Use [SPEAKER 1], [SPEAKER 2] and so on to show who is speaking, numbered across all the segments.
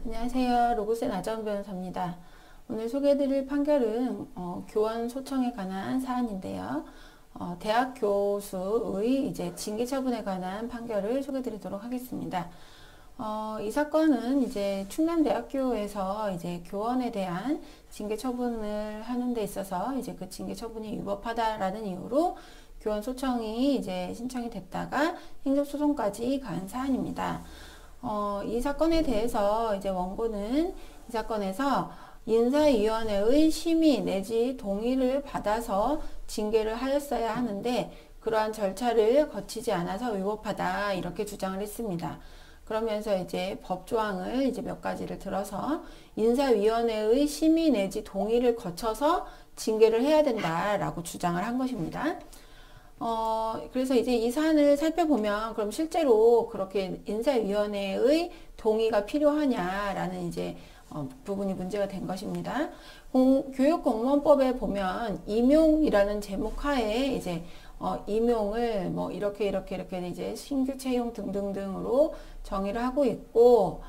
[SPEAKER 1] 안녕하세요. 로고센 아정 변호사입니다. 오늘 소개해드릴 판결은 교원 소청에 관한 사안인데요. 대학 교수의 이제 징계 처분에 관한 판결을 소개해드리도록 하겠습니다. 이 사건은 이제 충남대학교에서 이제 교원에 대한 징계 처분을 하는 데 있어서 이제 그 징계 처분이 위법하다라는 이유로 교원 소청이 이제 신청이 됐다가 행정소송까지 간 사안입니다. 이 사건에 대해서 이제 원고는 이 사건에서 인사위원회의 심의 내지 동의를 받아서 징계를 하였어야 하는데 그러한 절차를 거치지 않아서 위법하다 이렇게 주장을 했습니다. 그러면서 이제 법조항을 이제 몇 가지를 들어서 인사위원회의 심의 내지 동의를 거쳐서 징계를 해야 된다라고 주장을 한 것입니다. 그래서 이제 이 사안을 살펴보면 그럼 실제로 그렇게 인사위원회의 동의가 필요하냐라는 이제 부분이 문제가 된 것입니다. 교육공무원법에 보면 임용이라는 제목 하에 이제 임용을 뭐 이렇게 이제 신규 채용 등등등으로 정의를 하고 있고,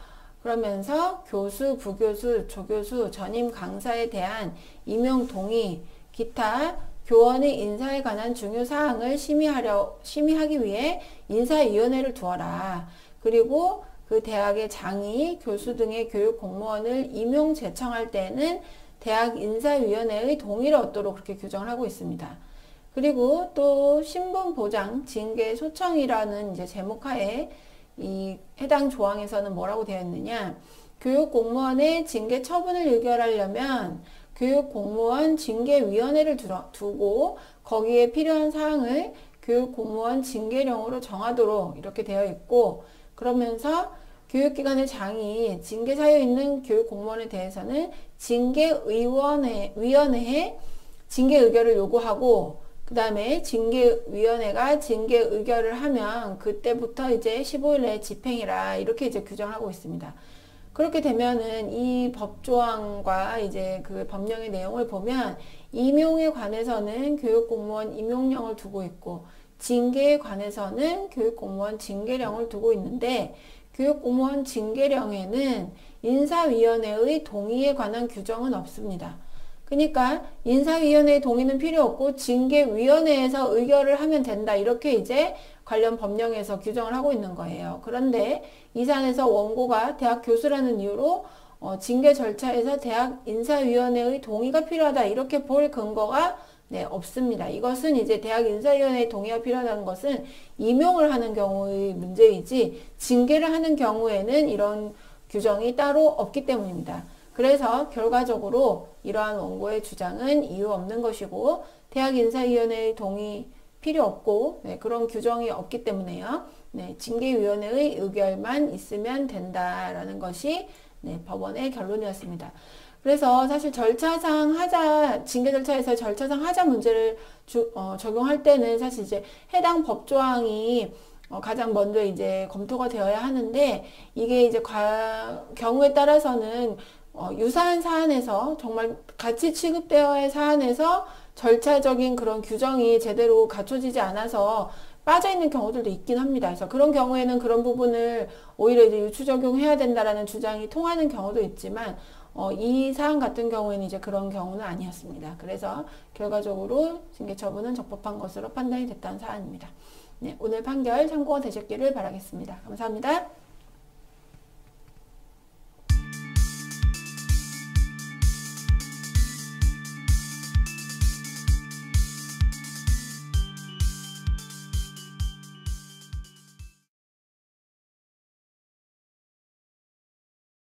[SPEAKER 1] 그러면서 교수, 부교수, 조교수, 전임 강사에 대한 임용 동의, 기타 교원의 인사에 관한 중요 사항을 심의하기 위해 인사위원회를 두어라. 그리고 그 대학의 장이, 교수 등의 교육 공무원을 임용 제청할 때는 대학 인사위원회의 동의를 얻도록 그렇게 규정을 하고 있습니다. 그리고 또 신분보장 징계 소청이라는 이제 제목하에 이 해당 조항에서는 뭐라고 되어 있느냐? 교육 공무원의 징계 처분을 의결하려면 교육공무원 징계위원회를 두고 거기에 필요한 사항을 교육공무원 징계령으로 정하도록 이렇게 되어 있고, 그러면서 교육기관의 장이 징계 사유 있는 교육공무원에 대해서는 징계위원회에 징계 의결을 요구하고, 그 다음에 징계위원회가 징계 의결을 하면 그때부터 이제 15일 내에 집행이라 이렇게 이제 규정하고 있습니다. 그렇게 되면은 이 법조항과 이제 그 법령의 내용을 보면 임용에 관해서는 교육공무원 임용령을 두고 있고 징계에 관해서는 교육공무원 징계령을 두고 있는데, 교육공무원 징계령에는 인사위원회의 동의에 관한 규정은 없습니다. 그러니까 인사위원회의 동의는 필요 없고 징계위원회에서 의결을 하면 된다, 이렇게 이제 관련 법령에서 규정을 하고 있는 거예요. 그런데 이 사안에서 원고가 대학 교수라는 이유로 징계 절차에서 대학 인사위원회의 동의가 필요하다 이렇게 볼 근거가 없습니다. 이것은 이제 대학 인사위원회의 동의가 필요하다는 것은 임용을 하는 경우의 문제이지 징계를 하는 경우에는 이런 규정이 따로 없기 때문입니다. 그래서 결과적으로 이러한 원고의 주장은 이유 없는 것이고 대학 인사위원회의 동의 필요 없고 그런 규정이 없기 때문에요. 징계위원회의 의결만 있으면 된다라는 것이 법원의 결론이었습니다. 그래서 사실 징계 절차에서 절차상 하자 문제를 적용할 때는 사실 이제 해당 법조항이 가장 먼저 이제 검토가 되어야 하는데, 이게 이제 경우에 따라서는 유사한 사안에서 정말 같이 취급되어야 할 사안에서 절차적인 그런 규정이 제대로 갖춰지지 않아서 빠져있는 경우들도 있긴 합니다. 그래서 그런 경우에는 그런 부분을 오히려 이제 유추 적용해야 된다라는 주장이 통하는 경우도 있지만, 이 사안 같은 경우에는 이제 그런 경우는 아니었습니다. 그래서 결과적으로 징계 처분은 적법한 것으로 판단이 됐다는 사안입니다. 오늘 판결 참고가 되셨기를 바라겠습니다. 감사합니다.